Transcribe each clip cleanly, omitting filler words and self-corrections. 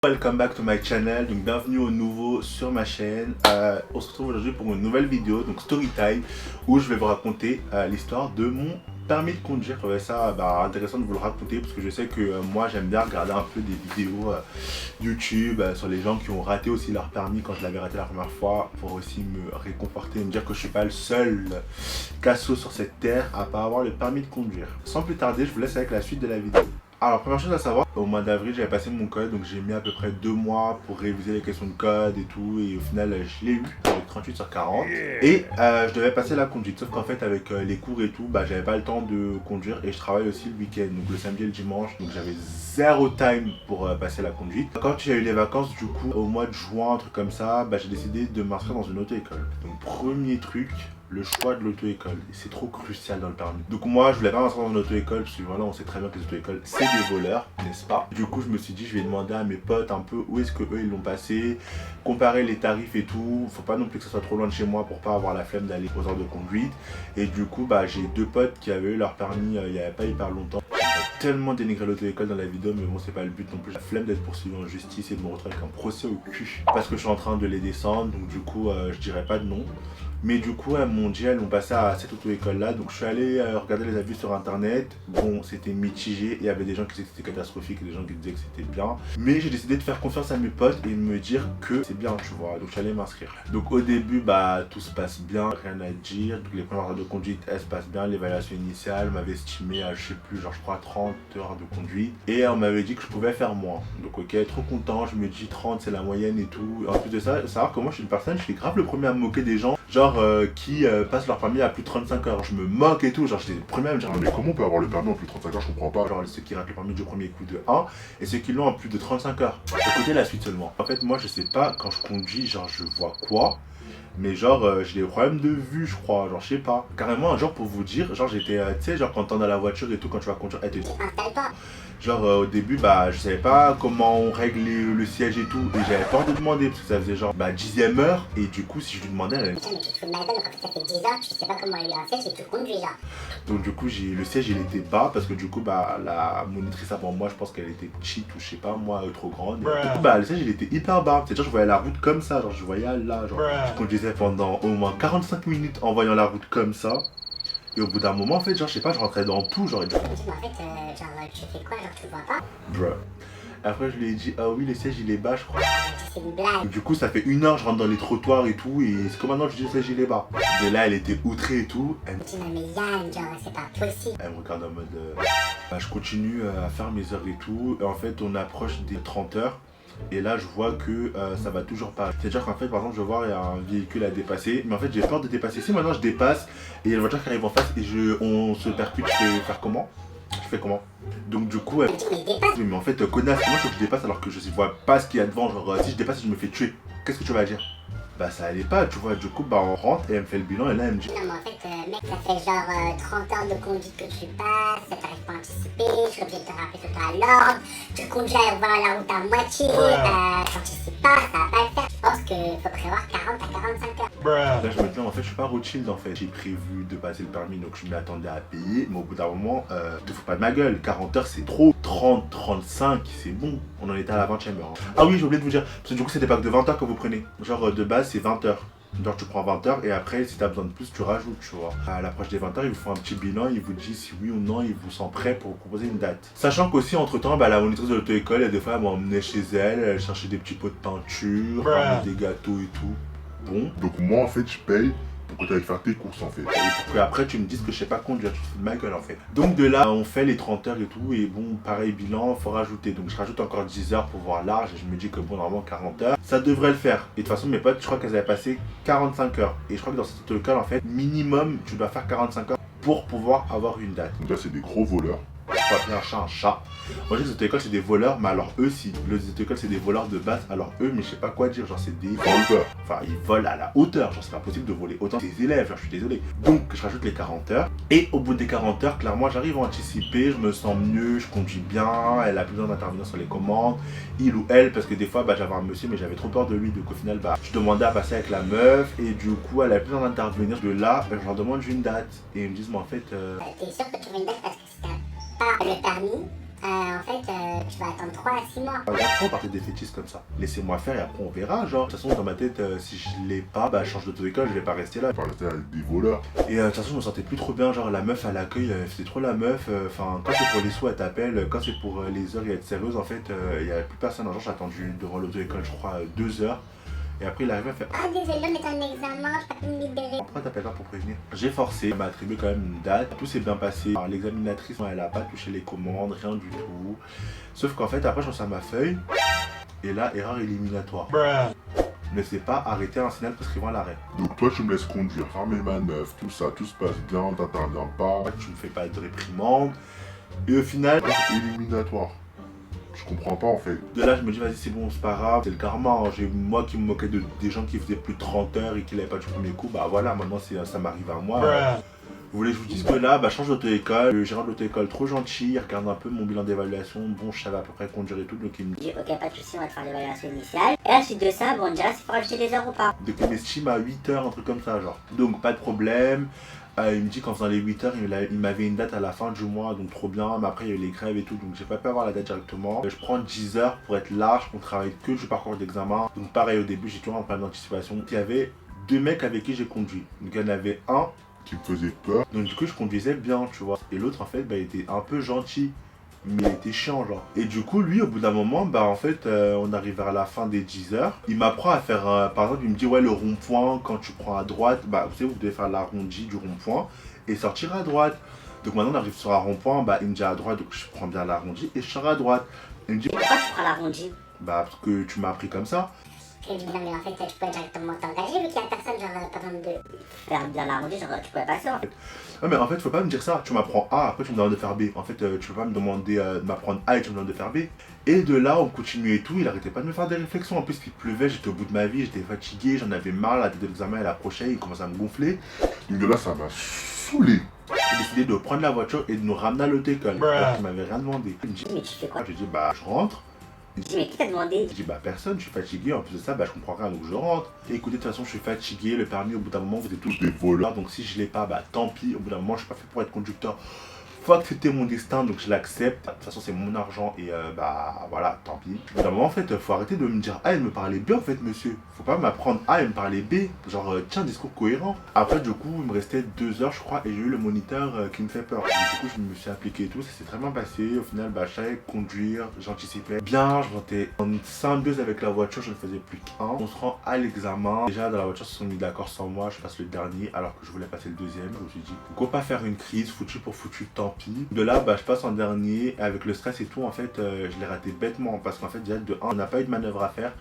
Welcome back to my channel, donc bienvenue au nouveau sur ma chaîne. On se retrouve aujourd'hui pour une nouvelle vidéo, donc story time, où je vais vous raconter l'histoire de mon permis de conduire. Je trouvais ça intéressant de vous le raconter parce que je sais que moi j'aime bien regarder un peu des vidéos YouTube sur les gens qui ont raté aussi leur permis quand je l'avais raté la première fois, pour aussi me réconforter et me dire que je suis pas le seul casso sur cette terre à pas avoir le permis de conduire. Sans plus tarder, je vous laisse avec la suite de la vidéo. Alors, première chose à savoir, au mois d'avril j'avais passé mon code, donc j'ai mis à peu près 2 mois pour réviser les questions de code et tout, et au final je l'ai eu avec 38 sur 40 et je devais passer la conduite, sauf qu'en fait avec les cours et tout, j'avais pas le temps de conduire et je travaille aussi le week-end, donc le samedi et le dimanche, donc j'avais zéro time pour passer la conduite. Quand j'ai eu les vacances, du coup au mois de juin, un truc comme ça, j'ai décidé de m'inscrire dans une auto-école. Donc premier truc, le choix de l'auto-école, c'est trop crucial dans le permis. Donc moi je voulais pas m'inscrire dans une auto-école parce que voilà, on sait très bien que les auto-écoles c'est des voleurs, n'est-ce pas? Du coup je me suis dit je vais demander à mes potes un peu où est-ce que eux ils l'ont passé, comparer les tarifs et tout. Faut pas non plus que ça soit trop loin de chez moi pour pas avoir la flemme d'aller aux heures de conduite. Et du coup j'ai deux potes qui avaient eu leur permis il y avait pas hyper longtemps. Tellement dénigré l'auto-école dans la vidéo, mais bon c'est pas le but non plus. La flemme d'être poursuivi en justice et de me retrouver avec un procès au cul parce que je suis en train de les descendre, donc du coup je dirais pas de nom. Mais du coup elles m'ont dit, elles m'ont passé à cette auto-école là, donc je suis allé regarder les avis sur internet. Bon c'était mitigé, il y avait des gens qui disaient que c'était catastrophique et des gens qui disaient que c'était bien. Mais j'ai décidé de faire confiance à mes potes et de me dire que c'est bien, tu vois, donc je suis allé m'inscrire. Donc au début tout se passe bien, rien à dire, donc les premières heures de conduite elles se passent bien, l'évaluation initiale m'avait estimé à je sais plus, genre je crois 30 heures de conduite. Et on m'avait dit que je pouvais faire moins, donc ok, trop content, je me dis 30 c'est la moyenne et tout. En plus de ça, savoir que moi je suis une personne, je suis grave le premier à me moquer des gens genre qui passent leur permis à plus de 35 heures. Je me moque et tout, genre j'étais le premier à me dire mais comment on peut avoir le permis en plus de 35 heures, je comprends pas. Genre ceux qui ratent le permis du premier coup de 1 et ceux qui l'ont en plus de 35 heures. Écoutez la suite seulement. En fait moi je sais pas quand je conduis, genre je vois quoi, mais genre j'ai des problèmes de vue je crois, genre je sais pas. Carrément un jour pour vous dire, genre j'étais, tu sais genre quand t'es dans la voiture et tout, quand tu vas conduire, genre au début je savais pas comment on règle le siège et tout, et j'avais peur de demander parce que ça faisait genre 10e heure, et du coup si je lui demandais elle allait... Putain mais tu te fous de ma gueule, quand ça fait 10 heures, tu sais pas comment régler un siège et tu conduis là. Donc du coup le siège il était bas parce que du coup la monitrice avant moi je pense qu'elle était petite ou je sais pas moi, trop grande. Du coup le siège il était hyper bas, c'est-à-dire je voyais la route comme ça, genre je voyais là, genre je conduisais pendant au moins 45 minutes en voyant la route comme ça. Et au bout d'un moment en fait genre je sais pas, je rentrais dans tout genre... Mais en fait genre tu fais quoi, genre tu vois pas? Bruh. Après je lui ai dit ah oui le siège il est bas je crois. C'est une blague. Du coup ça fait 1 heure je rentre dans les trottoirs et tout, et c'est comme maintenant je dis le siège il est bas. Et là elle était outrée et tout. Elle me dit non mais Yann, genre c'est pas possible. Elle me regarde en mode je continue à faire mes heures et tout, et en fait on approche des 30 heures. Et là je vois que ça va toujours pas. C'est-à-dire qu'en fait par exemple je vois il y a un véhicule à dépasser, mais en fait j'ai peur de dépasser. Si maintenant je dépasse et il y a une voiture qui arrive en face et on se percute, je vais faire comment? Je fais comment? Donc du coup elle... Oui mais en fait connasse, comment je que je dépasse alors que je vois pas ce qu'il y a devant? Genre si je dépasse et je me fais tuer, qu'est-ce que tu vas dire? Ça allait pas, tu vois, du coup on rentre et elle me fait le bilan et là elle me dit... Non mais en fait mec ça fait genre 30 heures de conduite que tu passes, ça t'arrive pas à anticiper, je suis obligé de te rappeler tout à l'ordre, tu conduis à voir la route à moitié, t'anticipes pas, ça va pas le faire. Je pense qu'il faut prévoir 40 à 45 heures. Là je me dis en fait je suis pas Rothschild en fait. J'ai prévu de passer le permis donc je m'attendais à payer, mais au bout d'un moment te fous pas de ma gueule, 40 heures c'est trop, 30, 35 c'est bon, on en était à la 20e heure. Ah oui j'ai oublié de vous dire, parce que du coup c'est des packs de 20 heures que vous prenez, genre de base c'est 20 heures. Genre tu prends 20 heures et après si tu as besoin de plus tu rajoutes, tu vois. À l'approche des 20 heures ils vous font un petit bilan, ils vous disent si oui ou non ils vous sont prêts pour vous proposer une date. Sachant qu'aussi entre temps la monitrice de l'auto-école des fois elle m'emmenait chez elle, elle cherchait des petits pots de peinture, des gâteaux et tout. Bon. Donc moi en fait je paye pour que tu ailles faire tes courses en fait. Et pour que après tu me dises que je sais pas conduire, tu te fous de ma gueule en fait. Donc de là on fait les 30 heures et tout, et bon pareil bilan, faut rajouter. Donc je rajoute encore 10 heures pour voir large et je me dis que bon normalement 40 heures, ça devrait le faire. Et de toute façon mes potes je crois qu'elles avaient passé 45 heures. Et je crois que dans cette auto-école en fait, minimum tu dois faire 45 heures pour pouvoir avoir une date. Donc là c'est des gros voleurs. Faut appeler un chat un chat. Moi je dis que les auto-écoles c'est des voleurs, mais alors eux si. Les auto-écoles c'est des voleurs de base, alors eux mais je sais pas quoi dire, genre c'est des voleurs. Enfin ils volent à la hauteur, genre c'est pas possible de voler autant des élèves, genre je suis désolé. Donc je rajoute les 40 heures, et au bout des 40 heures, clairement j'arrive à anticiper, je me sens mieux, je conduis bien, elle a plus besoin d'intervenir sur les commandes, il ou elle, parce que des fois j'avais un monsieur mais j'avais trop peur de lui, donc au final je demandais à passer avec la meuf, et du coup elle a plus besoin d'intervenir. De là je leur demande une date, et ils me disent mais en fait... T'es sûr que tu veux une date parce que si t'as pas le permis, En fait, tu vas attendre 3 à 6 mois. Après, on partait des fétiches comme ça. Laissez-moi faire et après on verra. Genre, de toute façon, dans ma tête, si je l'ai pas, bah, je change d'auto-école, je vais pas rester là. Enfin, rester avec des voleurs. Et de toute façon, je me sentais plus trop bien. Genre, la meuf à l'accueil, c'était trop la meuf. Enfin, quand c'est pour les sous, elle t'appelle. Quand c'est pour les heures et être sérieuse, en fait, il y avait plus personne. Un jour, j'ai attendu devant l'auto-école, je crois, 2 heures. Et après, il arrive à faire. Ah, désolé, mais t'as un examen, je peux pas me libérer. Pourquoi t'appelles pas pour prévenir? J'ai forcé, elle m'a attribué quand même une date, tout s'est bien passé. Alors, l'examinatrice, elle a pas touché les commandes, rien du tout. Sauf qu'en fait, après, je pense à ma feuille, et là, erreur éliminatoire. Ne s'est pas arrêté un signal prescrivant à l'arrêt. Donc toi, tu me laisses conduire, faire mes manœuvres, tout ça, tout se passe bien, t'interviens pas. Tu me fais pas de réprimande. Et au final, Éliminatoire. Je comprends pas en fait. de là, je me dis, vas-y, c'est bon, c'est pas grave, c'est le karma. Hein. Moi qui me moquais des gens qui faisaient plus de 30 heures et qui n'avaient pas du premier coup, bah voilà, maintenant ça m'arrive à moi. Vous voulez que je vous dise que là, bah change d'auto-école, le gérant de l'auto-école trop gentil, il regarde un peu mon bilan d'évaluation, bon je savais à peu près conduire et tout, donc il me dit, J'ai dit, ok, pas de soucis, on va te faire l'évaluation initiale. Et à la suite de ça, bon, on dira s'il faut rajouter des heures ou pas. donc il m'estime à 8 heures, un truc comme ça genre. Donc pas de problème, il me dit qu'en faisant les 8 heures, il m'avait une date à la fin du mois, donc trop bien, mais après il y a eu les grèves et tout, donc j'ai pas pu avoir la date directement. Je prends 10 heures pour être large, on travaille que du parcours d'examen, donc pareil au début j'ai toujours un problème d'anticipation. Il y avait 2 mecs avec qui j'ai conduit, donc il y en avait un, Qui me faisait peur. donc du coup je conduisais bien, tu vois, et l'autre en fait, bah il était un peu gentil. Mais il était chiant genre. Et du coup lui au bout d'un moment bah en fait on arrive vers la fin des 10 heures. Il m'apprend à faire par exemple il me dit ouais le rond-point quand tu prends à droite bah vous savez vous devez faire l'arrondi du rond-point et sortir à droite. Donc maintenant on arrive sur un rond-point bah il me dit à droite donc je prends bien l'arrondi et je sors à droite. Il me dit Pourquoi tu prends l'arrondi? bah parce que tu m'as appris comme ça. Et je dis, non, mais en fait, tu pouvais directement t'engager vu qu'il y a personne, genre, pas besoin de faire bien l'arrondi, genre, tu pouvais passer en fait. Ouais mais en fait faut pas me dire ça, tu m'apprends A, après tu me demandes de faire B. En fait tu peux pas me demander de m'apprendre A et tu me demandes de faire B. Et de là on continue et tout, il arrêtait pas de me faire des réflexions. En plus il pleuvait, j'étais au bout de ma vie, j'étais fatigué, j'en avais marre, la date de l'examen elle approchait, il commençait à me gonfler. Donc de là, ça m'a saoulé. J'ai décidé de prendre la voiture et de nous ramener à l'auto-école. Alors qu'il m'avait rien demandé. Il me dit, Mais tu fais quoi? je dis bah je rentre. Je dis, mais qui t'a demandé? Je dis bah personne, je suis fatigué, en plus de ça bah je comprends rien donc je rentre. Et écoutez de toute façon je suis fatigué, le permis au bout d'un moment vous êtes tous Des voleurs. donc si je l'ai pas bah tant pis, au bout d'un moment je suis pas fait pour être conducteur. Faut accepter mon destin donc je l'accepte. De toute façon c'est mon argent et bah voilà tant pis. Au bout d'un moment en fait faut arrêter de me dire ah il me parlait bien en fait monsieur. Faut pas m'apprendre A et me parler B. Genre tiens discours cohérent. Après du coup il me restait 2 heures je crois et j'ai eu le moniteur qui me fait peur. Donc, du coup je me suis appliqué et tout, ça s'est très bien passé. Au final bah je savais conduire, j'anticipais bien, je montais en symbiose avec la voiture, je ne faisais plus qu'un. On se rend à l'examen. Déjà dans la voiture ils se sont mis d'accord sans moi, je passe le dernier alors que je voulais passer le deuxième. Je me suis dit pourquoi pas faire une crise, foutu pour foutu, tant pis. De là bah je passe en dernier avec le stress et tout en fait je l'ai raté bêtement parce qu'en fait déjà de 1 on n'a pas eu de manœuvre à faire.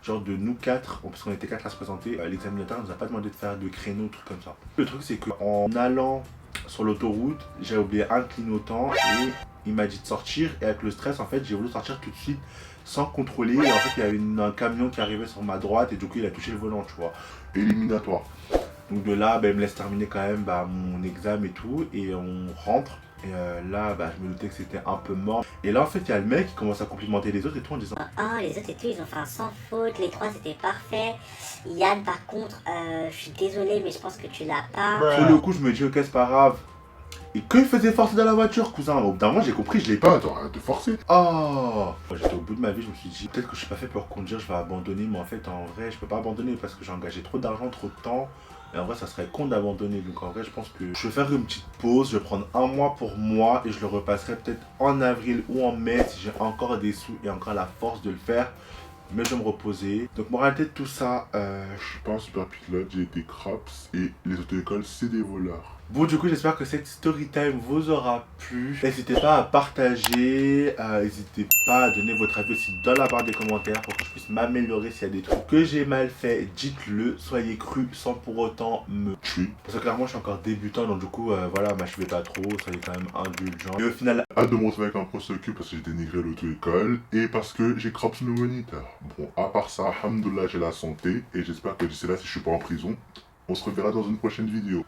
Genre de nous 4, parce qu'on était 4 à se présenter, l'examinateur nous a pas demandé de faire de créneaux, trucs comme ça. Le truc c'est qu'en allant sur l'autoroute, j'ai oublié un clignotant et il m'a dit de sortir et avec le stress en fait j'ai voulu sortir tout de suite sans contrôler et en fait il y avait un camion qui arrivait sur ma droite et du coup il a touché le volant tu vois. Éliminatoire. Donc de là bah, il me laisse terminer quand même bah, mon examen et tout et on rentre. Et là, bah, je me doutais que c'était un peu mort. Et là, en fait, il y a le mec qui commence à complimenter les autres et tout en disant Ah, les autres et tout, ils ont fait un sans faute, les 3 c'était parfait. Yann, par contre, je suis désolée, mais je pense que tu l'as pas. sur le coup, je me dis, ok, c'est pas grave. Et que il faisait forcer dans la voiture, cousin. Au bout d'un moment, j'ai compris, je l'ai pas. Pas, attends, arrête de forcer. Oh j'étais au bout de ma vie, je me suis dit, peut-être que je suis pas fait pour conduire, je vais abandonner. Mais en fait, en vrai, je peux pas abandonner parce que j'ai engagé trop d'argent, trop de temps. Et en vrai, ça serait con d'abandonner. Donc en vrai, je pense que je vais faire une petite pause. Je vais prendre un mois pour moi et je le repasserai peut-être en avril ou en mai si j'ai encore des sous et encore la force de le faire. Mais je vais me reposer. Donc moralité de tout ça, Je suis pas un super pilote, j'ai été craps et les auto-écoles, c'est des voleurs. bon du coup j'espère que cette story time vous aura plu. N'hésitez pas à partager, n'hésitez pas à donner votre avis aussi dans la barre des commentaires pour que je puisse m'améliorer. S'il y a des trucs que j'ai mal fait, dites-le, soyez cru sans pour autant me tuer. Parce que clairement je suis encore débutant donc du coup voilà, m'achevez pas trop, soyez quand même indulgents. Et au final, Hâte de me retrouver avec un pro s'occupe parce que j'ai dénigré l'auto-école et parce que j'ai craps le moniteur. Bon, à part ça, alhamdoulilah, j'ai la santé et j'espère que d'ici là, si je suis pas en prison, on se reverra dans une prochaine vidéo.